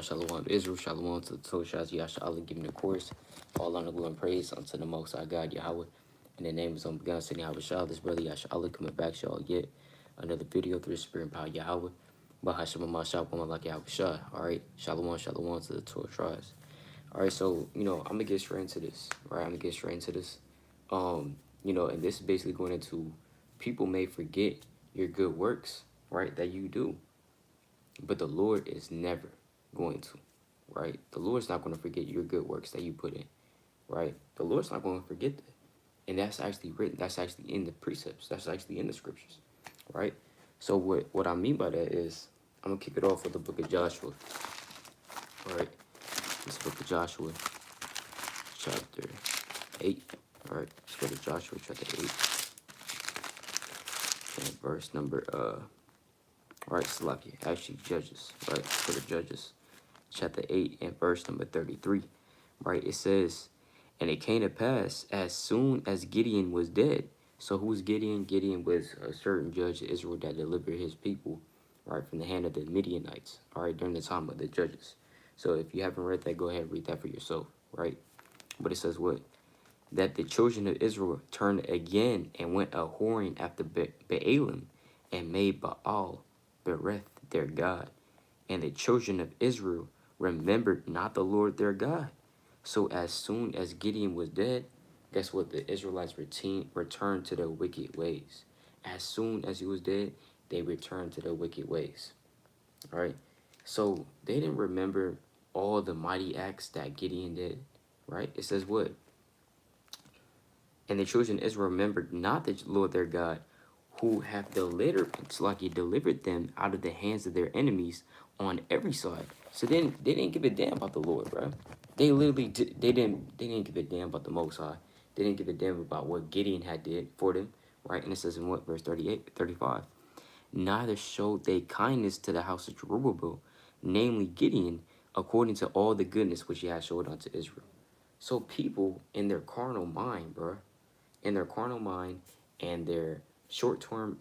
Shalom, Israel, Shalom to the Toshaz, Yasha Allah, giving the course, all honor, glory, and praise unto the Most High God, Yahweh. In the name of His own begun, Sitting Yahweh Shah, this brother Yasha Allah coming back to y'all yet another video through the Spirit and power Yahweh. Bahasham Mashah, woman like Yahweh Shah. Alright, Shalom, Shalom to the 12 tribes. Alright, so, I'm gonna get straight into this, right? I'm gonna get straight into this. And this is basically going into people may forget your good works, right, that you do. But the Lord is never going to, right? The Lord's not going to forget your good works that you put in, right? The Lord's not going to forget that. And that's actually written. That's actually in the precepts. That's actually in the scriptures, right? So what I mean by that is, I'm going to kick it off with the book of Joshua, all right? This book of Joshua, chapter 8, all right? Let's go to Joshua chapter 8, and verse number, all right, Salakia, actually Judges, right? For the Judges, chapter 8 and verse number 33, right? It says, and it came to pass as soon as Gideon was dead. So who's Gideon? Gideon was a certain judge of Israel that delivered his people, right, from the hand of the Midianites, all right, during the time of the Judges. So if you haven't read that, go ahead and read that for yourself, right? But it says what? That the children of Israel turned again and went a whoring after Baalim and made Baal Bereth their God. And the children of Israel remembered not the Lord their God. So as soon as Gideon was dead, guess what? The Israelites returned to their wicked ways. As soon as he was dead, they returned to their wicked ways. All right? So they didn't remember all the mighty acts that Gideon did, right? It says what? And the children of Israel remembered not the Lord their God, who have delivered them out of the hands of their enemies on every side. So then they didn't give a damn about the Lord, bro. They literally they didn't give a damn about the Most High. They didn't give a damn about what Gideon had did for them, right? And it says in what, verse 35. Neither showed they kindness to the house of Jerubbaal, namely Gideon, according to all the goodness which he had showed unto Israel. So people in their carnal mind, bro, in their carnal mind and their short-term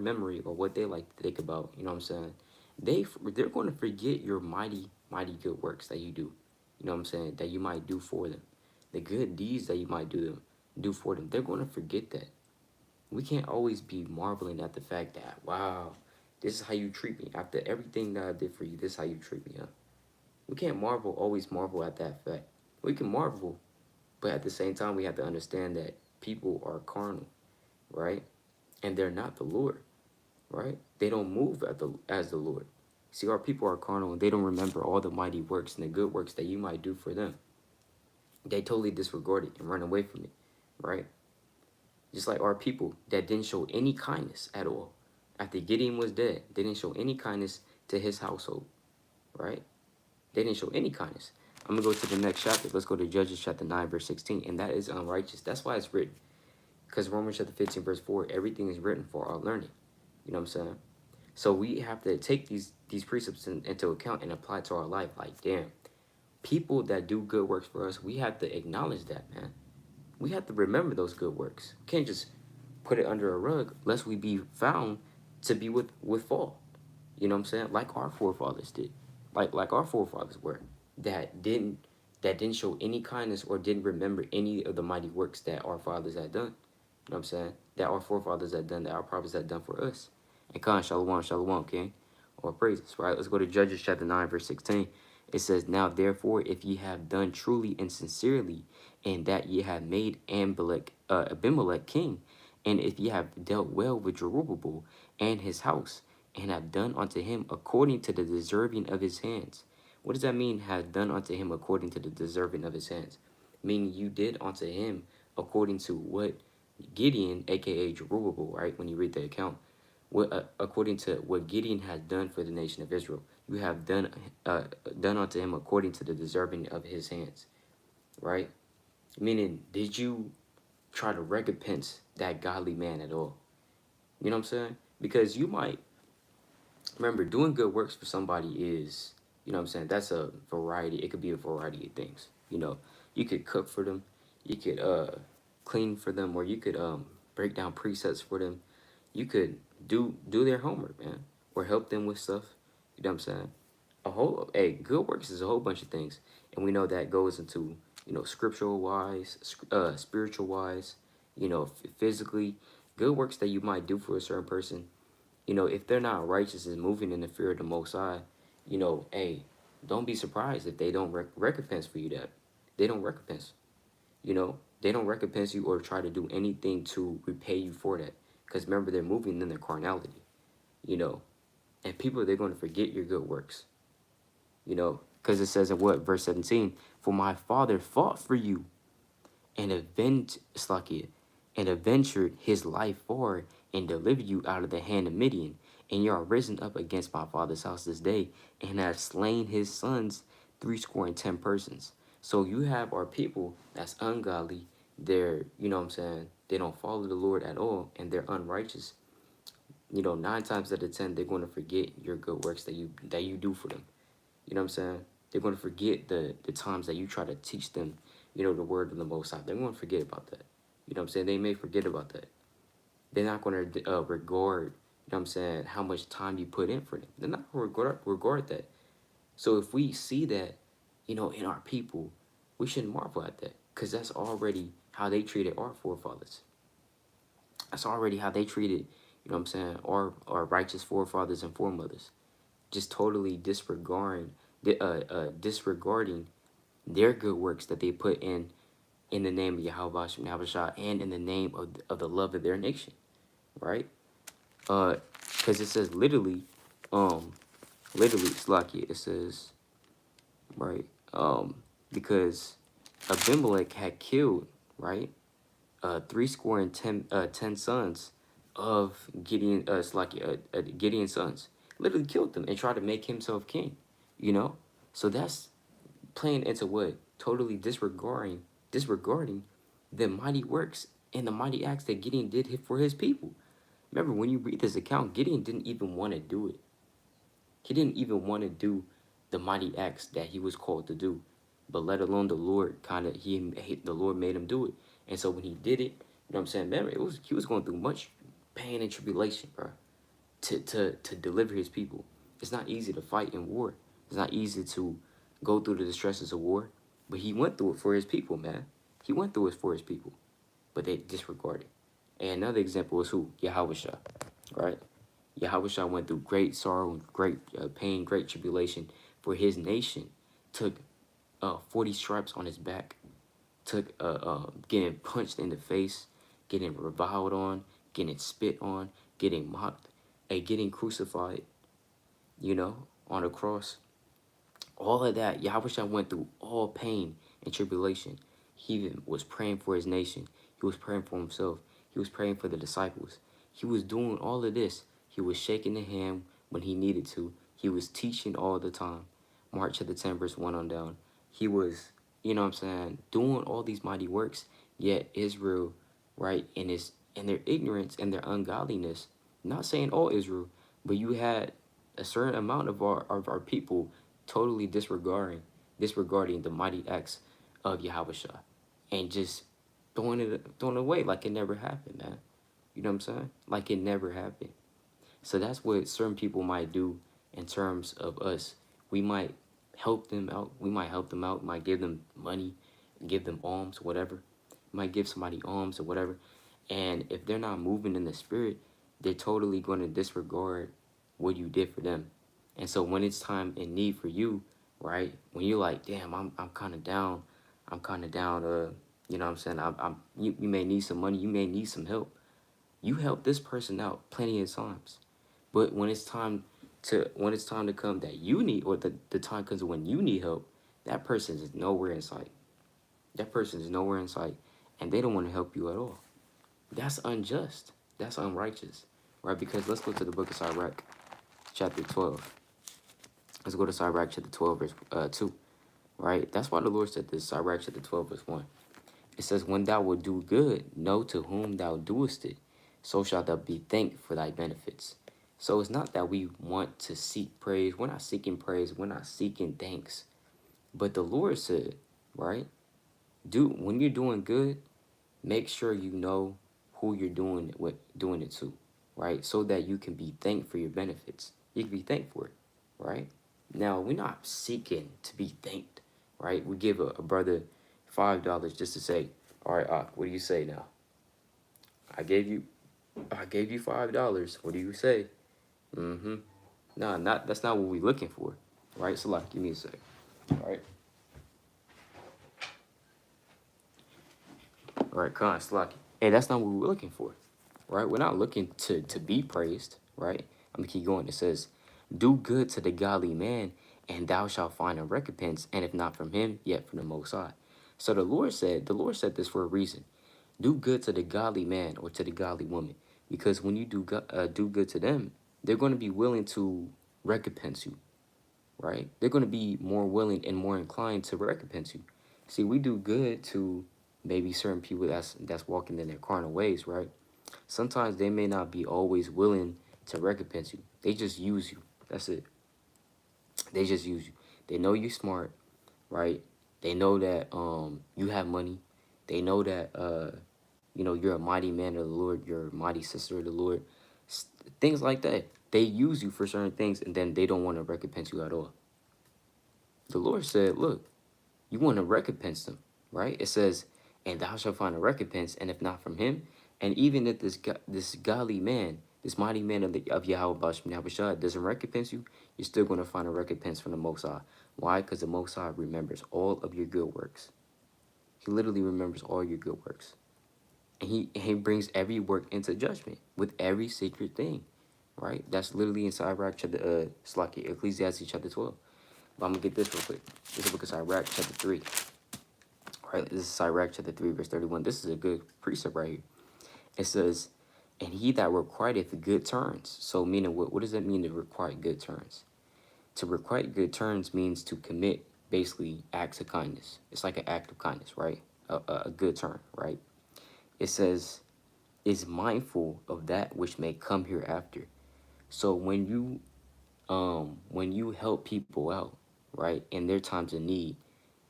memory, or what they like to think about, you know what I'm saying? They're going to forget your mighty good works that you do. You know what I'm saying? That you might do for them. The good deeds that you might do for them. They're going to forget that. We can't always be marveling at the fact that, wow, this is how you treat me. After everything that I did for you, this is how you treat me, huh? We can't always marvel at that fact. We can marvel, but at the same time, we have to understand that people are carnal, right? And they're not the Lord, right? They don't move as the Lord. See, our people are carnal, and they don't remember all the mighty works and the good works that you might do for them. They totally disregard it and run away from it, right? Just like our people that didn't show any kindness at all. After Gideon was dead, they didn't show any kindness to his household, right? They didn't show any kindness. I'm going to go to the next chapter. Let's go to Judges chapter 9, verse 16. And that is unrighteous. That's why it's written. Because Romans chapter 15, verse 4, everything is written for our learning. You know what I'm saying? So we have to take these precepts into account and apply to our life. Like, damn, people that do good works for us, we have to acknowledge that, man. We have to remember those good works. We can't just put it under a rug lest we be found to be with fault. You know what I'm saying? Like our forefathers did. Like our forefathers were. That didn't show any kindness or didn't remember any of the mighty works that our fathers had done. You know what I'm saying? That our forefathers had done, that our prophets had done for us. And Khan, shalom, king. Or praises, right? Let's go to Judges chapter 9, verse 16. It says, now therefore, if ye have done truly and sincerely, and that ye have made Abimelech king, and if ye have dealt well with Jerubbaal and his house, and have done unto him according to the deserving of his hands. What does that mean, have done unto him according to the deserving of his hands? Meaning you did unto him according to what Gideon, a.k.a. Jerubbaal, right, when you read the account, according to what Gideon had done for the nation of Israel. You have done unto him according to the deserving of his hands, right? Meaning, did you try to recompense that godly man at all? You know what I'm saying? Because you might, remember, doing good works for somebody is, you know what I'm saying, that's a variety. It could be a variety of things. You know, you could cook for them, you could clean for them, or you could break down precepts for them. You could do their homework, man, or help them with stuff. You know what I'm saying? good works is a whole bunch of things, and we know that goes into, scriptural wise, spiritual wise, physically. Good works that you might do for a certain person, if they're not righteous and moving in the fear of the Most High, hey, don't be surprised if they don't recompense for you that. They don't recompense, they don't recompense you or try to do anything to repay you for that. Because remember, they're moving in their carnality, you know, and people, they're going to forget your good works, because it says in what, verse 17, for my father fought for you and and adventured his life for and delivered you out of the hand of Midian. And you are risen up against my father's house this day, and have slain his sons 70 persons. So you have our people that's ungodly. They're, what I'm saying, they don't follow the Lord at all, and they're unrighteous. 9 times out of 10, they're going to forget your good works that you do for them. You know what I'm saying? They're going to forget the times that you try to teach them, the word of the Most High. They're going to forget about that. You know what I'm saying? They may forget about that. They're not going to regard, what I'm saying, how much time you put in for them. They're not going to regard that. So if we see that, in our people, we shouldn't marvel at that, because that's already how they treated our forefathers. That's already how they treated, what I'm saying, our righteous forefathers and foremothers. Just totally disregarding their good works that they put in the name of Yahweh Shah, and in the name of the love of their nation, right? Because it says literally, Slakia, it says, right, because Abimelech had killed, right, 70 sons of Gideon, Slakia, Gideon's sons, literally killed them and tried to make himself king, So that's playing into what? Totally disregarding the mighty works and the mighty acts that Gideon did for his people. Remember, when you read this account, Gideon didn't even want to do it. He didn't even want to do the mighty acts that he was called to do, but let alone the Lord the Lord made him do it. And so when he did it, what I'm saying, remember, he was going through much pain and tribulation, bro, to deliver his people. It's not easy to fight in war. It's not easy to go through the distresses of war, but he went through it for his people, man. He went through it for his people, but they disregarded. And another example is who? Yahweh Shah, right? Yahweh Shah went through great sorrow, great pain, great tribulation for his nation. Took 40 stripes on his back. Took getting punched in the face, getting reviled on, getting spit on, getting mocked, and getting crucified, on a cross. All of that, Yahweh went through all pain and tribulation. He even was praying for his nation. He was praying for himself. He was praying for the disciples. He was doing all of this. He was shaking the hand when he needed to. He was teaching all the time. Mark chapter 10, verse 1 on down. He was, doing all these mighty works. Yet Israel, right, in their ignorance and their ungodliness, not saying all Israel, but you had a certain amount of our people totally disregarding the mighty acts of Yahweh Shah, and just throwing it away like it never happened, man. You know what I'm saying? Like it never happened. So that's what certain people might do in terms of us. We might help them out. We might help them out. Might give them money, give them alms, whatever. Might give somebody alms or whatever. And if they're not moving in the spirit, they're totally going to disregard what you did for them. And so when it's time and need for you, right? When you're like, damn, I'm kind of down. I'm kind of down. You know what I'm saying? You may need some money. You may need some help. You help this person out plenty of times. But when it's time to come that you need, or the time comes when you need help, that person is nowhere in sight. That person is nowhere in sight, and they don't want to help you at all. That's unjust. That's unrighteous, right? Because let's go to the book of Sirach, chapter 12. Let's go to Sirach chapter 12, verse 2, right? That's why the Lord said this, Sirach chapter 12, verse 1. It says, when thou wilt do good, know to whom thou doest it, so shalt thou be thanked for thy benefits. So it's not that we want to seek praise. We're not seeking praise. We're not seeking thanks. But the Lord said, right? When you're doing good, make sure you know who you're doing it to, right? So that you can be thanked for your benefits. You can be thanked for it, right? Now, we're not seeking to be thanked, right? We give a brother $5 just to say, all right, what do you say now? I gave you $5. What do you say? Mm-hmm. Nah, that's not what we're looking for. Right? So like, give me a sec. All right. All right, Khan, Slocky. Hey, that's not what we're looking for. Right? We're not looking to be praised, right? I'm gonna keep going. It says, do good to the godly man, and thou shalt find a recompense, and if not from him, yet from the Most High. So the Lord said this for a reason. Do good to the godly man or to the godly woman, because when you do good to them, they're going to be willing to recompense you, right? They're going to be more willing and more inclined to recompense you. See, we do good to maybe certain people that's walking in their carnal ways, right? Sometimes they may not be always willing to recompense you. They just use you. That's it. They just use you. They know you're smart, right? They know that you have money. They know that you're a mighty man of the Lord, you're a mighty sister of the Lord. Things like that. They use you for certain things, and then they don't want to recompense you at all. The Lord said, look, you want to recompense them, right? It says, and thou shalt find a recompense, and if not from him, and even if this godly man, this mighty man of Yahweh Bashim doesn't recompense you, you're still going to find a recompense from the Most High. Why? Because the Most High remembers all of your good works. He literally remembers all your good works. And he brings every work into judgment with every secret thing, right? That's literally in Sirach chapter, Ecclesiastes chapter 12. But I'm going to get this real quick. This is the book of Sirach chapter 3. Right, this is Sirach chapter 3, verse 31. This is a good precept right here. It says, and he that requiteth good turns. So meaning, what does that mean to requite good turns? To requite good turns means to commit, basically, acts of kindness. It's like an act of kindness, right? A good turn, right? It says, is mindful of that which may come hereafter. So when you help people out, right, in their times of need,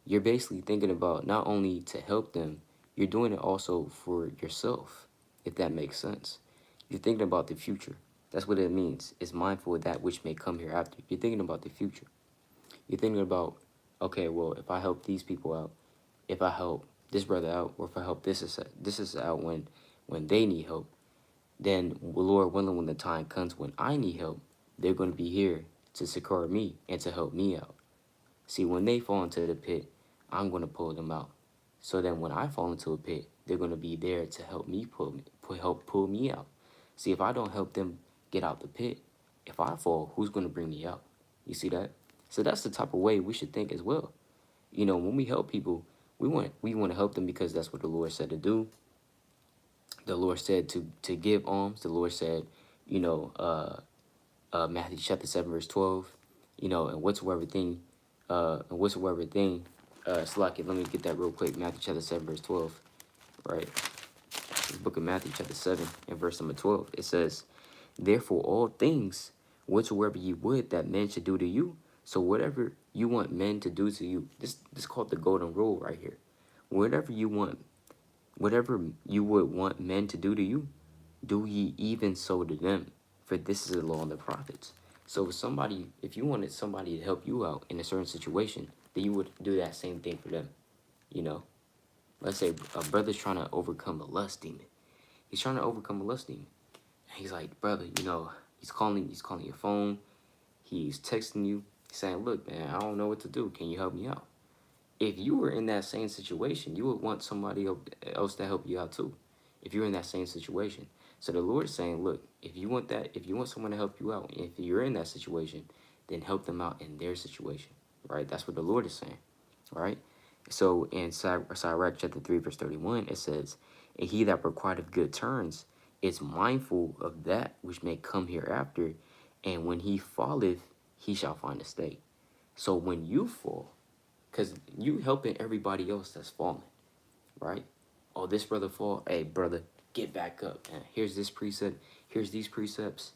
you're basically thinking about not only to help them, you're doing it also for yourself, if that makes sense. You're thinking about the future. That's what it means. It's mindful of that which may come hereafter. You're thinking about the future. You're thinking about, okay, well, if I help these people out, if I help this brother out, or if I help this is out when they need help, then Lord willing, when the time comes when I need help, they're going to be here to succor me and to help me out. See, when they fall into the pit, I'm going to pull them out. So then when I fall into a pit, they're going to be there to help me help pull me out. See, if I don't help them get out the pit, if I fall, who's going to bring me out? You see that? So that's the type of way we should think as well. When we help people, we want to help them because that's what the Lord said to do. The Lord said to give alms. The Lord said, Matthew chapter 7, verse 12, and whatsoever thing, Slack, let me get that real quick. Matthew chapter 7, verse 12, right? This book of Matthew chapter 7 and verse number 12. It says, therefore all things whatsoever you would that men should do to you, so whatever you want men to do to you, this is called the golden rule right here. Whatever you would want men to do to you, do ye even so to them, for this is the law and the prophets. So if you wanted somebody to help you out in a certain situation, then you would do that same thing for them. Let's say a brother's trying to overcome a lust demon. He's trying to overcome a lust demon. And he's like, brother, he's calling your phone. He's texting you. He's saying, look, man, I don't know what to do. Can you help me out? If you were in that same situation, you would want somebody else to help you out too. If you're in that same situation. So the Lord's saying, look, if you want someone to help you out, if you're in that situation, then help them out in their situation, right? That's what the Lord is saying, right? So in Sirach chapter 3, verse 31, it says, and he that requiteth good turns is mindful of that which may come hereafter, and when he falleth, he shall find a stay. So when you fall, because you helping everybody else that's falling, right? Oh, this brother fall. Hey, brother, get back up. Man. Here's this precept. Here's these precepts.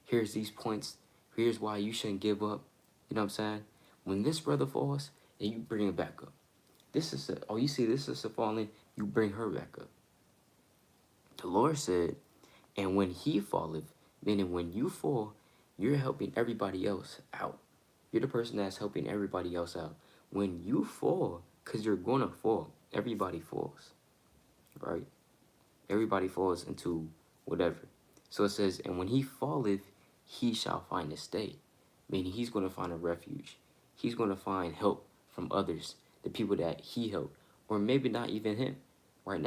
Here's these points. Here's why you shouldn't give up. You know what I'm saying? When this brother falls, then you bring him back up. You see this sister falling, you bring her back up. The Lord said, and when he falleth, meaning when you fall, you're helping everybody else out. You're the person that's helping everybody else out. When you fall, because you're going to fall, everybody falls, right? Everybody falls into whatever. So it says, and when he falleth, he shall find a stay. Meaning he's going to find a refuge. He's going to find help from others, the people that he helped. Or maybe not even him, right?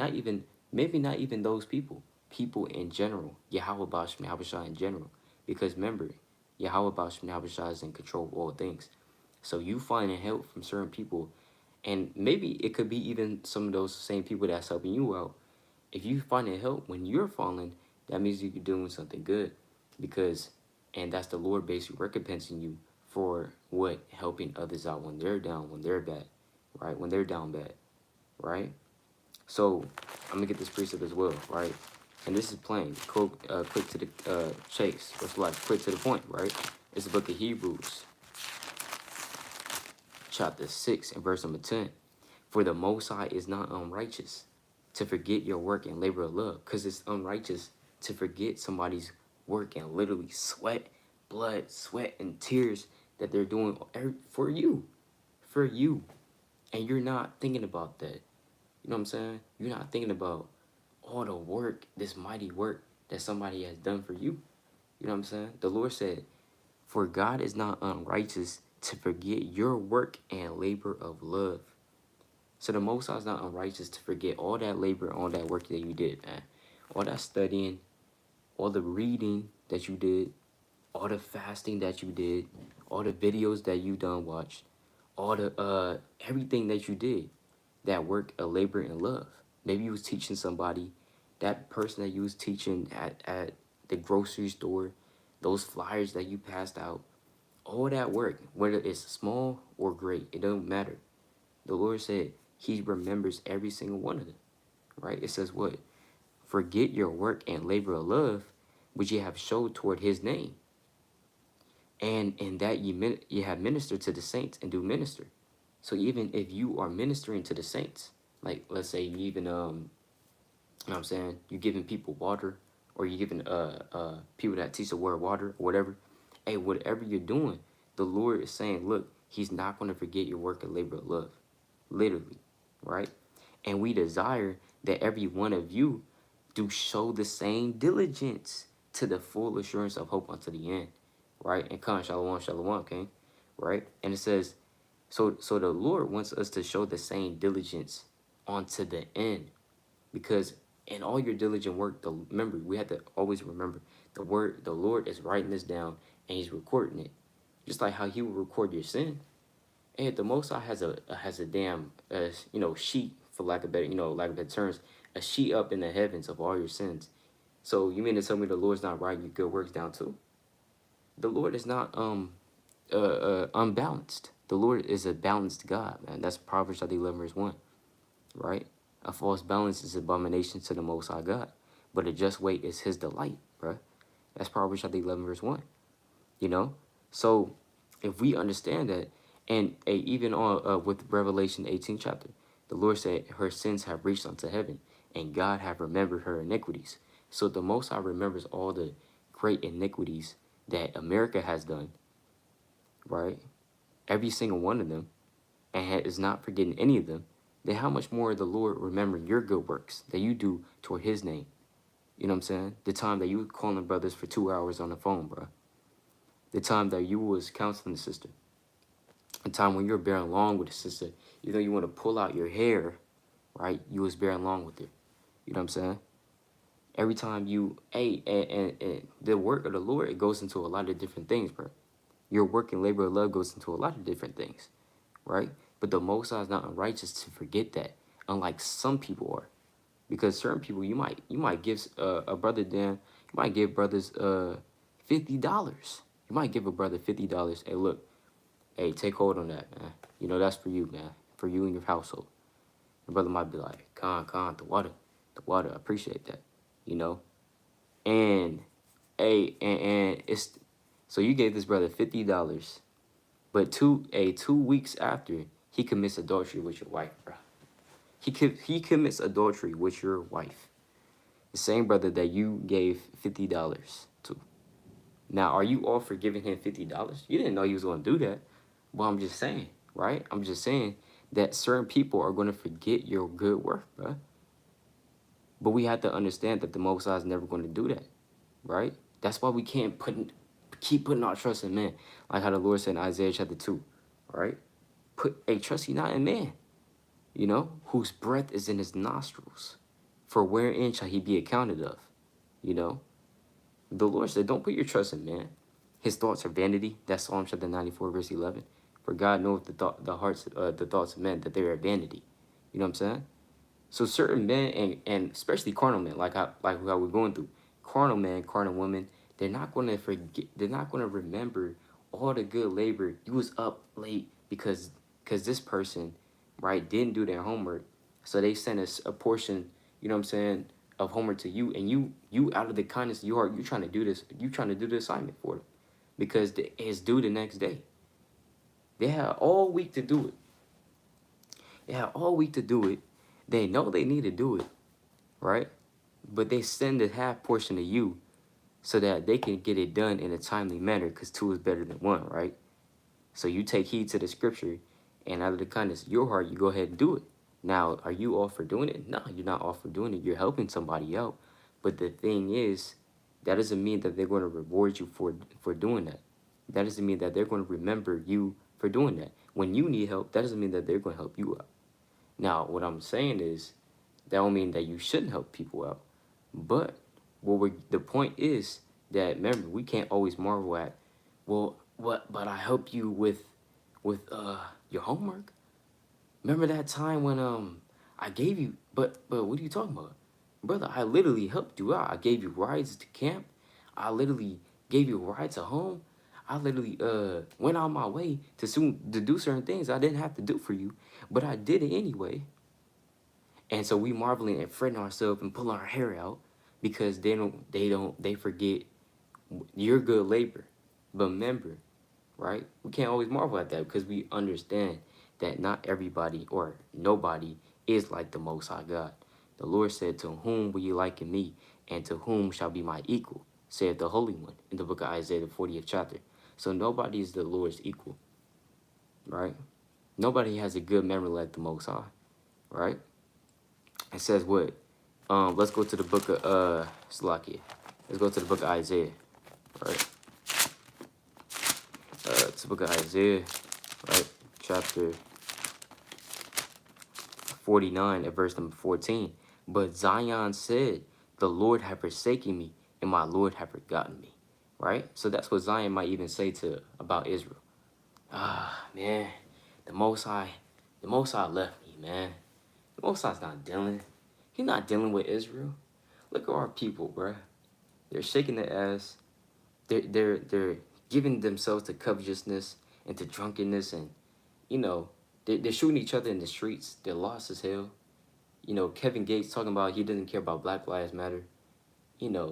Maybe not even those people. People in general. Yahweh Bashmi Habashah in general. Because remember, Yahweh Bashmi Habashah is in control of all things. So you finding help from certain people, and maybe it could be even some of those same people that's helping you out. If you finding help when you're falling, that means you're doing something good, because, and that's the Lord basically recompensing you for what? Helping others out when they're down, when they're bad, right? When they're down bad, right? So I'm gonna get this precept as well, right? And this is plain, quick to the chase, or like quick to the point, right? It's the book of Hebrews, chapter 6 and verse number 10. For the Most High is not unrighteous to forget your work and labor of love, because it's unrighteous to forget somebody's work and literally sweat, blood, sweat, and tears that they're doing for you, and you're not thinking about that. You know what I'm saying? You're not thinking about all the work, this mighty work that somebody has done for you. You know what I'm saying? The Lord said, for God is not unrighteous to forget your work and labor of love. So the Most High is not unrighteous to forget all that labor, all that work that you did, man. All that studying, all the reading that you did, all the fasting that you did, all the videos that you done watched, all the everything that you did, that work of labor and love. Maybe you was teaching somebody, that person that you was teaching at the grocery store, those flyers that you passed out, all that work, whether it's small or great, it don't matter. The Lord said he remembers every single one of them, right? It says what? Forget your work and labor of love, which you have showed toward his name. And in that you have ministered to the saints and do minister. So even if you are ministering to the saints, like let's say you even, you know what I'm saying, you're giving people water, or you're giving people that teach the word water or whatever. Hey, whatever you're doing, the Lord is saying, look, he's not going to forget your work and labor of love. Literally, right? And we desire that every one of you do show the same diligence to the full assurance of hope unto the end, right? And come, shalom, shalom, okay, right? And it says, so the Lord wants us to show the same diligence onto the end, because in all your diligent work, remember, we have to always remember the Lord is writing this down and he's recording it, just like how he will record your sin. And the Most High has a damn sheet, for lack of better terms, a sheet up in the heavens of all your sins. So you mean to tell me the Lord's not writing your good works down too? The Lord is not unbalanced. The Lord is a balanced God, man. That's Proverbs 11 verse 1, right? A false balance is abomination to the Most High God, but a just weight is his delight, bro. That's Proverbs 11 verse 1, you know? So if we understand that, and even on with Revelation 18 chapter, the Lord said her sins have reached unto heaven, and God have remembered her iniquities. So the Most High remembers all the great iniquities that America has done, right? Every single one of them, and is not forgetting any of them. Then how much more the Lord remembering your good works that you do toward his name? You know what I'm saying? The time that you were calling brothers for 2 hours on the phone, bro. The time that you was counseling the sister. The time when you're bearing along with the sister, you know, you want to pull out your hair, right? You was bearing along with her. You know what I'm saying? Every time you, and the work of the Lord, it goes into a lot of different things, bro. Your work and labor of love goes into a lot of different things, right? But the Most High is not unrighteous to forget that, unlike some people are. Because certain people, you might give a brother, you might give brothers $50. You might give a brother $50. Hey, look, hey, take hold on that, man. You know, that's for you, man. For you and your household. Your brother might be like, the water, I appreciate that, you know? And, hey, and it's, so you gave this brother $50, but 2 weeks after, he commits adultery with your wife, bro. He commits adultery with your wife. The same brother that you gave $50 to. Now, are you all for giving him $50? You didn't know he was going to do that. Well, I'm just saying, right? I'm just saying that certain people are going to forget your good work, bro. But we have to understand that the Most High is never going to do that, right? That's why we can't keep putting our trust in man, like how the Lord said in Isaiah chapter 2, right? Put a trust ye not in man, whose breath is in his nostrils, for wherein shall he be accounted of, you know? The Lord said, don't put your trust in man. His thoughts are vanity. That's Psalm chapter 94, verse 11. For God knoweth the thoughts of men, that they are vanity. You know what I'm saying? So certain men, and especially carnal men, like how we're going through, carnal men, carnal women, they're not going to forget. They're not going to remember all the good labor. You was up late because this person, right, didn't do their homework, so they sent us a portion. You know what I'm saying, of homework to you, and you out of the kindness of your heart, you trying to do this. You trying to do the assignment for them because it's due the next day. They had all week to do it. They had all week to do it. They know they need to do it, right? But they send a half portion to you so that they can get it done in a timely manner, because two is better than one, right? So you take heed to the scripture, and out of the kindness of your heart, you go ahead and do it. Now, are you all for doing it? No, you're not all for doing it. You're helping somebody out. But the thing is, that doesn't mean that they're going to reward you for doing that. That doesn't mean that they're going to remember you for doing that. When you need help, that doesn't mean that they're going to help you out. Now, what I'm saying is, that don't mean that you shouldn't help people out. But the point is that, remember, we can't always marvel at, well, but I helped you with your homework. Remember that time when I gave you, but what are you talking about? Brother, I literally helped you out. I gave you rides to camp. I literally gave you rides to home. I literally went out my way to do certain things I didn't have to do for you, but I did it anyway. And so we marveling and fretting ourselves and pulling our hair out because they forget your good labor. But remember, right? We can't always marvel at that because we understand that not everybody or nobody is like the Most High God. The Lord said, to whom will you liken me, and to whom shall be my equal, saith the Holy One, in the book of Isaiah, the 40th chapter. So nobody is the Lord's equal, right? Nobody has a good memory like the Most High, right? It says what? Let's go to the book of Slakia. Let's go to the book of Isaiah, right? It's the book of Isaiah, right? Chapter 49 at verse number 14. But Zion said, the Lord have forsaken me, and my Lord have forgotten me, right? So that's what Zion might even say about Israel. Man, the Most High left me, man. The Most High's not dealing. He's not dealing with Israel. Look at our people, bruh. They're shaking their ass. They're giving themselves to covetousness and to drunkenness, and they're shooting each other in the streets. They're lost as hell. Kevin Gates talking about he doesn't care about Black Lives Matter. Damn,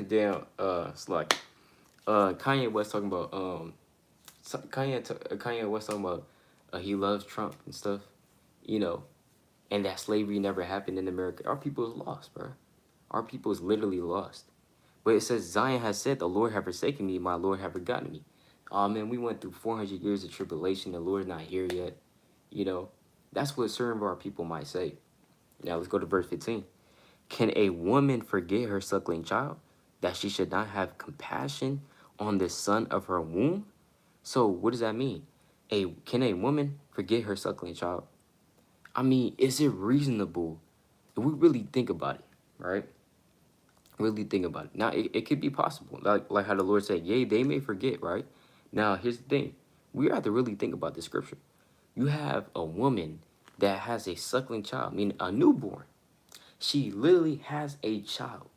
it's like Kanye West talking about Kanye West talking about he loves Trump and stuff. And that slavery never happened in America. Our people is lost, bro. Our people is literally lost. But it says, Zion has said, the Lord have forsaken me, my Lord have forgotten me. Oh, man, we went through 400 years of tribulation. The Lord's not here yet. That's what certain of our people might say. Now, let's go to verse 15. Can a woman forget her suckling child, that she should not have compassion on the son of her womb? So, what does that mean? Can a woman forget her suckling child? I mean, is it reasonable if we really think about it, right? Really think about it. Now, it could be possible. Like how the Lord said, yea, they may forget, right? Now, here's the thing. We have to really think about the scripture. You have a woman that has a suckling child, meaning a newborn. She literally has a child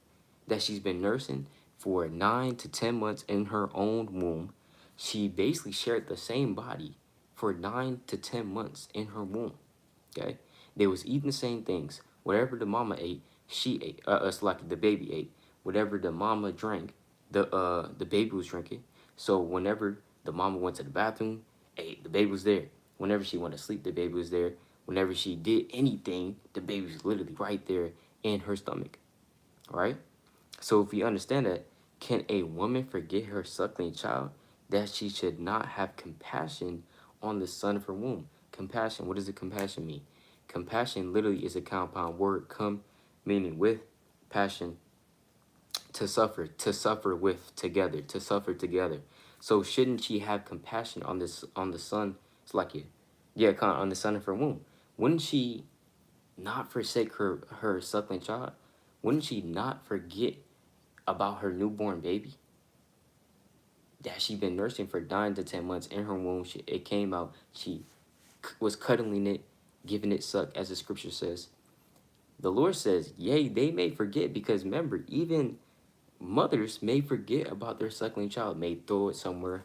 that she's been nursing for 9 to 10 months in her own womb. She basically shared the same body for 9 to 10 months in her womb. Okay? They was eating the same things. Whatever the mama ate, she ate. It's like the baby ate. Whatever the mama drank, the baby was drinking. So whenever the mama went to the bathroom, the baby was there. Whenever she went to sleep, the baby was there. Whenever she did anything, the baby was literally right there in her stomach. Right? So if you understand that, can a woman forget her suckling child that she should not have compassion on the son of her womb. Compassion, what does the compassion mean? Compassion literally is a compound word, come, meaning with, passion, to suffer with, together, to suffer together. So shouldn't she have compassion on this, on the son? It's like, yeah, on the son of her womb. Wouldn't she not forsake her suckling child? Wouldn't she not forget about her newborn baby that she been nursing for 9 to 10 months in her womb? It came out. She was cuddling it, giving it suck, as the scripture says. The Lord says, yea, they may forget, because remember, even mothers may forget about their suckling child, may throw it somewhere,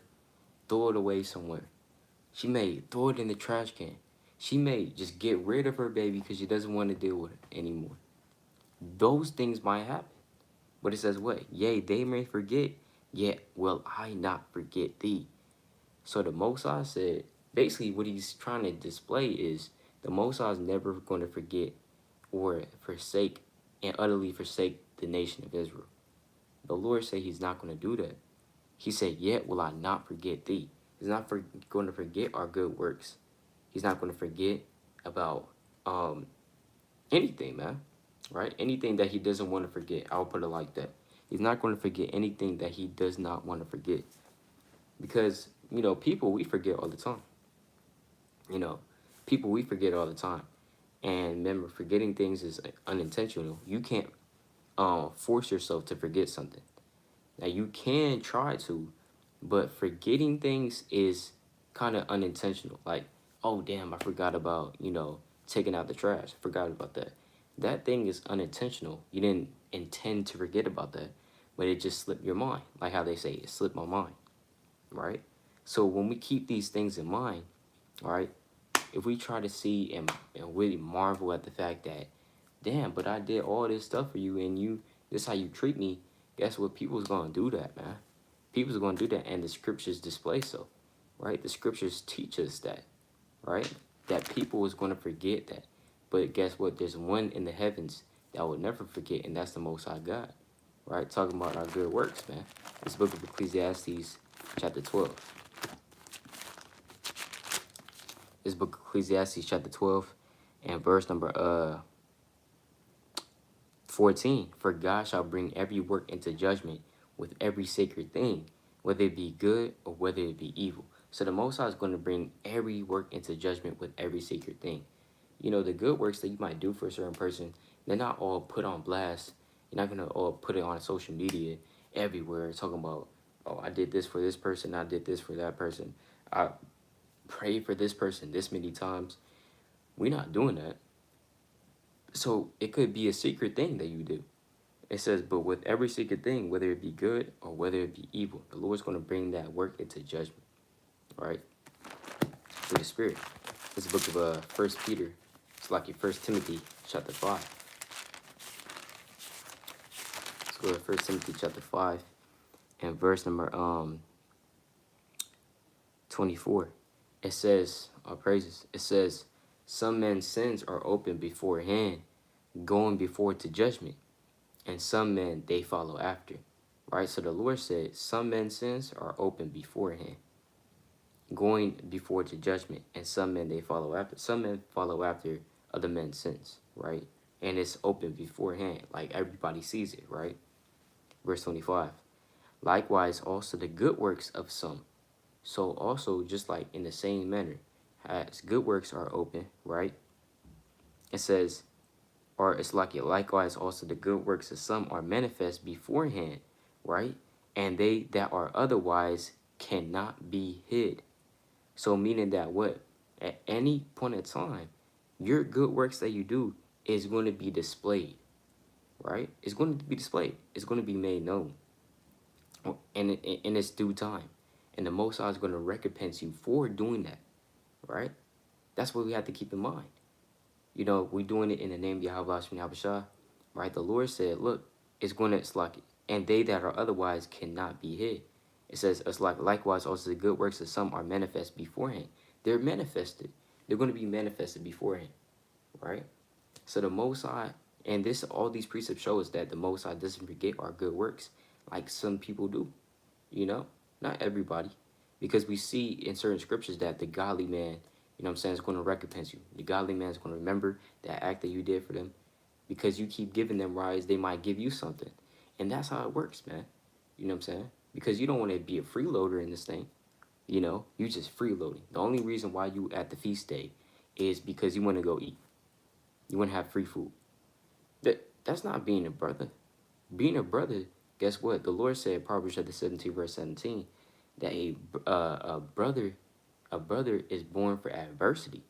throw it away somewhere. She may throw it in the trash can. She may just get rid of her baby because she doesn't want to deal with it anymore. Those things might happen. But it says what? Yea, they may forget, yet will I not forget thee. So the Most High said, basically what he's trying to display is the Most High is never going to forget or forsake and utterly forsake the nation of Israel. The Lord said he's not going to do that. He said, yet will I not forget thee. He's not going to forget our good works. He's not going to forget about anything, man. Right? Anything that he doesn't want to forget. I'll put it like that. He's not going to forget anything that he does not want to forget. Because, people, we forget all the time. People, we forget all the time. And remember, forgetting things is unintentional. You can't force yourself to forget something. Now, you can try to, but forgetting things is kind of unintentional. Like, oh, damn, I forgot about, taking out the trash. I forgot about that. That thing is unintentional. You didn't intend to forget about that, but it just slipped your mind. Like how they say, it slipped my mind, right? So when we keep these things in mind, all right, if we try to see and really marvel at the fact that, damn, but I did all this stuff for you and this is how you treat me, guess what? People's going to do that, man. People's going to do that, and the scriptures display so, right? The scriptures teach us that, right? That people is going to forget that. But guess what? There's one in the heavens that will never forget, and that's the Most High God, right? Talking about our good works, man. This book of Ecclesiastes, chapter 12. This book of Ecclesiastes, chapter 12, and verse number 14. For God shall bring every work into judgment with every sacred thing, whether it be good or whether it be evil. So the Most High is going to bring every work into judgment with every sacred thing. The good works that you might do for a certain person, they're not all put on blast. You're not going to all put it on social media everywhere talking about, oh, I did this for this person, I did this for that person, I prayed for this person this many times. We're not doing that. So it could be a secret thing that you do. It says, but with every secret thing, whether it be good or whether it be evil, the Lord's going to bring that work into judgment. All right? Through the Spirit. This book of 1 Peter, it's like your 1 Timothy chapter 5. Let's go to 1 Timothy chapter 5 and verse number 24. It says, praises, it says, some men's sins are open beforehand, going before to judgment, and some men they follow after. Right? So the Lord said, some men's sins are open beforehand, going before to judgment, and some men they follow after. Some men follow after other men's sins, right? And it's open beforehand, like everybody sees it, right? Verse 25. Likewise also the good works of some. So also, just like in the same manner, as good works are open, right? It says, or it's like it, likewise also the good works of some are manifest beforehand, right? And they that are otherwise cannot be hid. So meaning that what? At any point in time, your good works that you do is going to be displayed, right? It's going to be displayed. It's going to be made known in its due time. And the Most High is going to recompense you for doing that, right? That's what we have to keep in mind. We're doing it in the name of Yahweh Shah, right? The Lord said, look, it's like, and they that are otherwise cannot be hid. It says, it's like, likewise also the good works of some are manifest beforehand. They're manifested. They're going to be manifested beforehand, right? So the Most High, and all these precepts show us that the Most High doesn't forget our good works like some people do, Not everybody. Because we see in certain scriptures that the godly man, is going to recompense you. The godly man is going to remember that act that you did for them. Because you keep giving them rides, they might give you something. And that's how it works, man. You know what I'm saying? Because you don't want to be a freeloader in this thing. You just freeloading. The only reason why you at the feast day is because you want to go eat. You want to have free food. That's not being a brother. Being a brother, guess what? The Lord said, Proverbs chapter 17, verse 17, that a brother is born for adversity.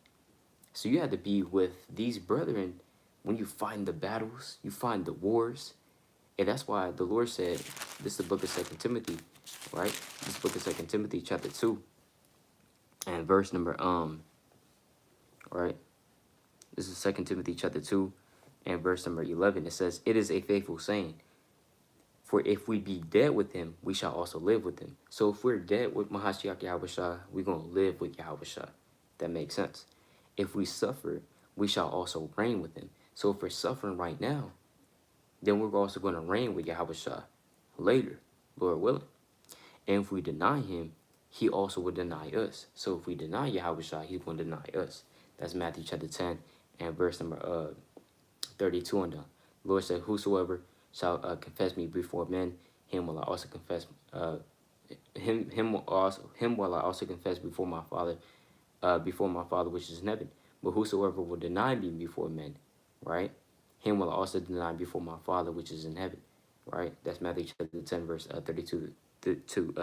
So you have to be with these brethren when you find the battles, you find the wars. And that's why the Lord said, this is the book of 2 Timothy, right? This book of 2 Timothy chapter 2 and verse number, right? This is 2 Timothy chapter 2 and verse number 11. It says, it is a faithful saying, for if we be dead with him, we shall also live with him. So if we're dead with Mahashiach Yahushua, we're going to live with Yahushua. That makes sense. If we suffer, we shall also reign with him. So if we're suffering right now, then we're also going to reign with Yahushua later, Lord willing. And if we deny him, he also will deny us. So if we deny Yahushua, he's going to deny us. That's Matthew chapter 10 and verse number 32 on down. The Lord said, whosoever shall confess me before men, him will I also confess. Him will I also confess before my Father which is in heaven. But whosoever will deny me before men, right, him will I also deny before my Father which is in heaven, right? That's Matthew chapter 10, verse 32 to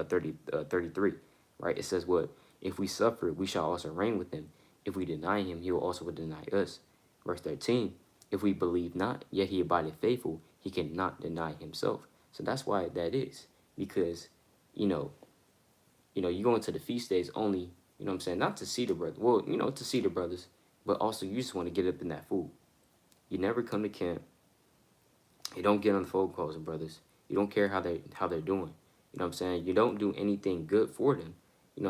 33, right? It says what? If we suffer, we shall also reign with him. If we deny him, he will also deny us. Verse 13, if we believe not, yet he abideth faithful, he cannot deny himself. So that's why that is. Because, you go into the feast days only, not to see the brothers. Well, to see the brothers, but also you just want to get up in that food. You never come to camp. You don't get on the phone calls with brothers. You don't care how they're doing. You don't do anything good for them. You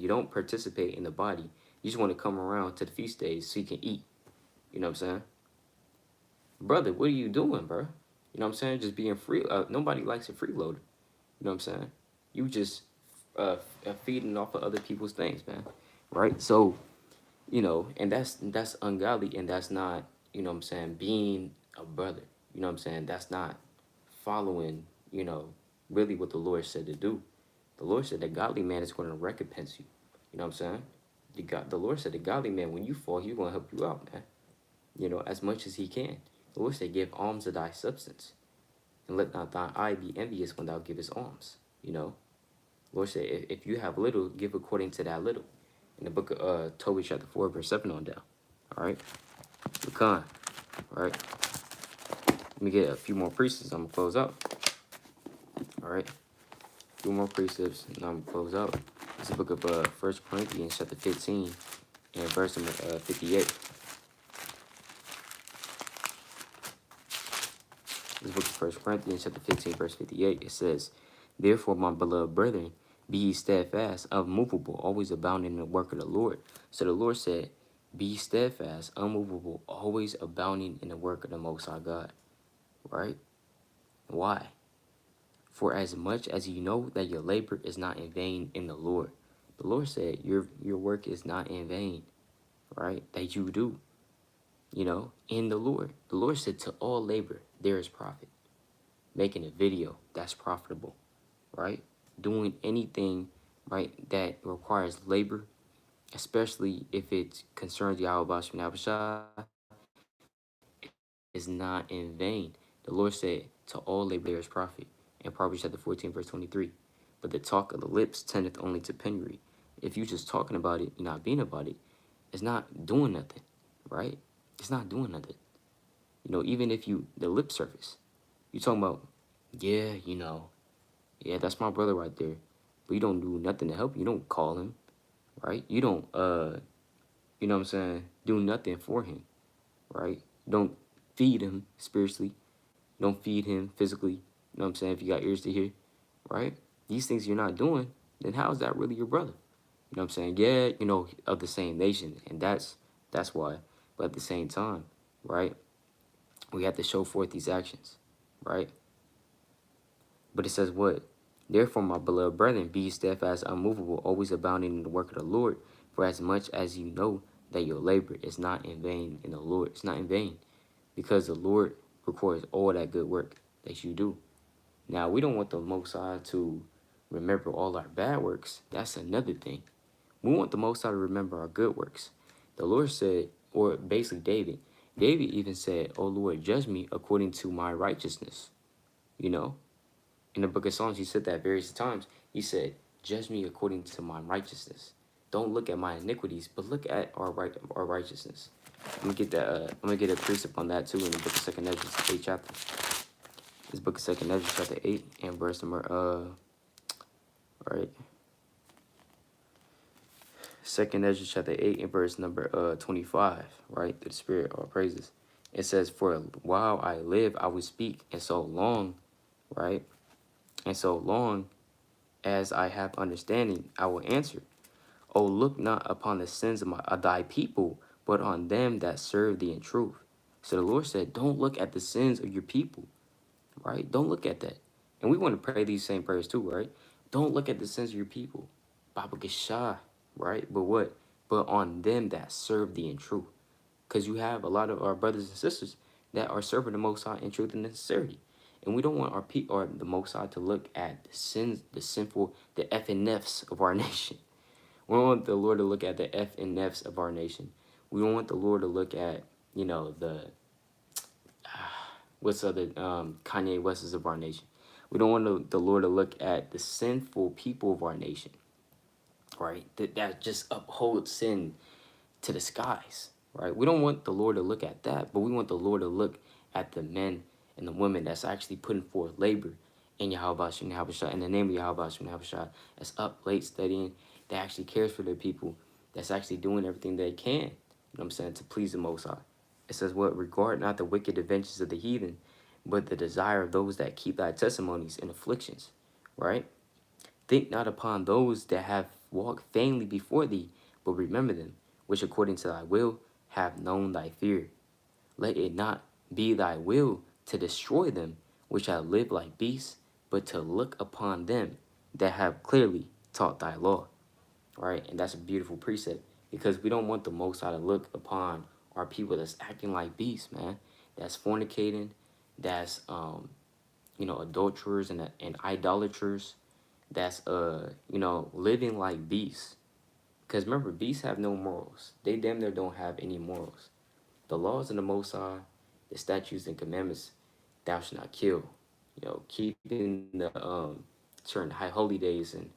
don't participate in the body. You just want to come around to the feast days so you can eat. Brother, what are you doing, bro? Just being free. Nobody likes a freeloader. You just feeding off of other people's things, man. Right? So, and that's ungodly, and that's not, being a brother. That's not following, really what the Lord said to do. The Lord said the godly man is going to recompense you. The Lord said the godly man, when you fall, he's going to help you out, man. As much as he can. The Lord said, give alms of thy substance, and let not thine eye be envious when thou givest alms. The Lord said, if you have little, give according to that little. In the book of Tobit chapter 4, verse 7 on down. All right? All right? Let me get a few more precepts. I'm going to close out. All right? A few more precepts, and I'm going to close out. This is the book of 1 Corinthians chapter 15 and verse number 58. This book of 1 Corinthians chapter 15, verse 58, it says, therefore, my beloved brethren, be ye steadfast, unmovable, always abounding in the work of the Lord. So the Lord said, be ye steadfast, unmovable, always abounding in the work of the Most High God. Right? Why? For as much as you know that your labor is not in vain in the Lord. The Lord said your work is not in vain. Right? That you do. In the Lord. The Lord said to all labor, there is profit. Making a video, that's profitable, right? Doing anything, right, that requires labor, especially if it concerns Yahweh Shah, is not in vain. The Lord said, to all labor there is profit. In Proverbs chapter 14, verse 23. But the talk of the lips tendeth only to penury. If you just talking about it, you're not being about it, it's not doing nothing, right? It's not doing nothing. Even if the lip service, you talking about, yeah, yeah, that's my brother right there. But you don't do nothing to help. You don't call him, right? You don't, do nothing for him, right? You don't feed him spiritually. You don't feed him physically. If you got ears to hear, right? These things you're not doing, then how is that really your brother? Yeah, of the same nation, and that's why. But at the same time, right? We have to show forth these actions, right? But it says what? Therefore, my beloved brethren, be steadfast, unmovable, always abounding in the work of the Lord, for as much as you know that your labor is not in vain in the Lord. It's not in vain, because the Lord records all that good work that you do. Now, we don't want the Most High to remember all our bad works. That's another thing. We want the Most High to remember our good works. The Lord said, or basically David even said, "Oh Lord, judge me according to my righteousness." You know, in the book of Psalms, he said that various times. He said, "Judge me according to my righteousness. Don't look at my iniquities, but look at our righteousness." I'm gonna get that. I'm gonna get a precept on that too in the book of Second Ezra, 8th chapter. This book of Second Ezra, chapter 8, and verse number right. Second Ezra, chapter 8, and verse number 25. Right, through the Spirit, all praises. It says, "For while I live, I will speak, and so long, right, and so long as I have understanding, I will answer. Oh, look not upon the sins of thy people, but on them that serve thee in truth." So the Lord said, don't look at the sins of your people, right? Don't look at that. And we want to pray these same prayers too, right? Don't look at the sins of your people. Baba Gashah, right? But what? But on them that serve thee in truth. Because you have a lot of our brothers and sisters that are serving the Most High in truth and sincerity. And we don't want our people or the Most High to look at the sins, the sinful, the F and Fs of our nation. We don't want the Lord to look at the F and Fs of our nation. We don't want the Lord to look at, the what's other Kanye West's of our nation. We don't want the Lord to look at the sinful people of our nation, right? That just upholds sin to the skies, right? We don't want the Lord to look at that, but we want the Lord to look at the men and the women that's actually putting forth labor in Yahweh Shem Yahushua, in the name of Yahweh Shem Yahushua, that's up late studying, that actually cares for their people, that's actually doing everything they can, you know what I'm saying, to please the Most High. It says, "What? Regard not the wicked adventures of the heathen, but the desire of those that keep thy testimonies and afflictions," right? "Think not upon those that have walked vainly before thee, but remember them, which according to thy will have known thy fear. Let it not be thy will to destroy them, which have lived like beasts, but to look upon them that have clearly taught thy law." Right? And that's a beautiful precept, because we don't want the Most High to look upon our people that's acting like beasts, man. That's fornicating, that's adulterers and idolaters, that's living like beasts. Because remember, beasts have no morals. They damn near don't have any morals. The laws of the Most High, the statutes and commandments, thou shalt not kill. Keeping the certain high holy days and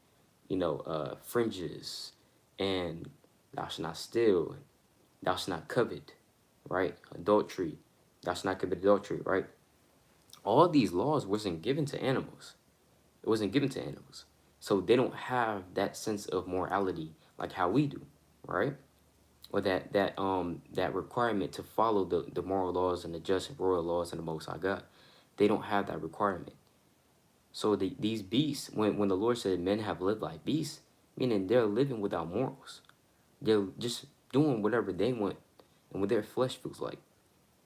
fringes, and thou shalt not steal, thou shalt not covet, right? Adultery, thou shalt not commit adultery, right? All these laws wasn't given to animals. It wasn't given to animals. So they don't have that sense of morality like how we do, right? Or that requirement to follow the moral laws and the just and royal laws of the Most High God. They don't have that requirement. So these beasts, when the Lord said men have lived like beasts, meaning they're living without morals. They're just doing whatever they want and what their flesh feels like.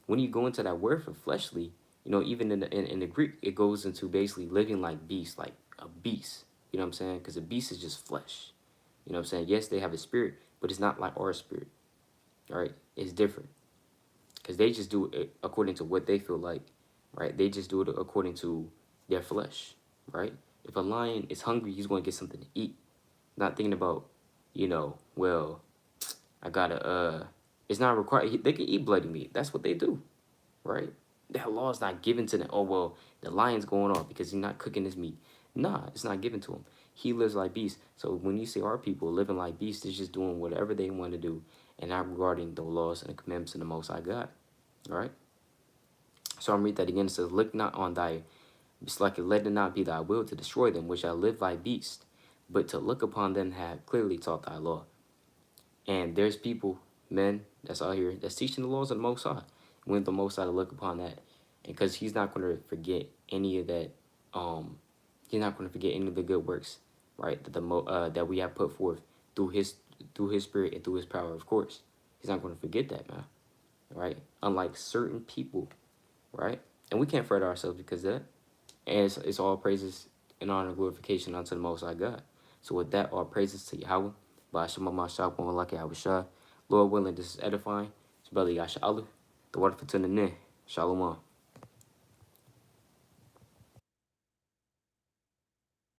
When you go into that word for fleshly, even in the Greek, it goes into basically living like beasts, like a beast. You know what I'm saying? Because a beast is just flesh. You know what I'm saying? Yes, they have a spirit, but it's not like our spirit. All right? It's different. Because they just do it according to what they feel like, right? They just do it according to their flesh, right? If a lion is hungry, he's going to get something to eat. Not thinking about, well, I gotta, it's not required. They can eat bloody meat. That's what they do, right? That law is not given to them. Oh, well, the lion's going off because he's not cooking his meat. Nah, it's not given to him. He lives like beasts. So when you see our people living like beasts, they're just doing whatever they want to do and not regarding the laws and the commandments of the Most High God. All right? So I'm read that again. It says, "Look not on thy, it's like let it not be thy will to destroy them, which shall live like beasts, but to look upon them have clearly taught thy law." And there's people, men, that's out here that's teaching the laws of the Most High. We want the Most High to look upon that, and because He's not going to forget any of that. He's not going to forget any of the good works, right? That we have put forth through His Spirit and through His power. Of course, He's not going to forget that, man. Right? Unlike certain people, right? And we can't fret ourselves because of that. And it's all praises and honor and glorification unto the Most High God. So with that, all praises to Yahweh. Ba'asham Mashah, Laki Abishah. Lord willing, this is edifying. It's Brother Yasha Allah. The word for tuning in. Shalom.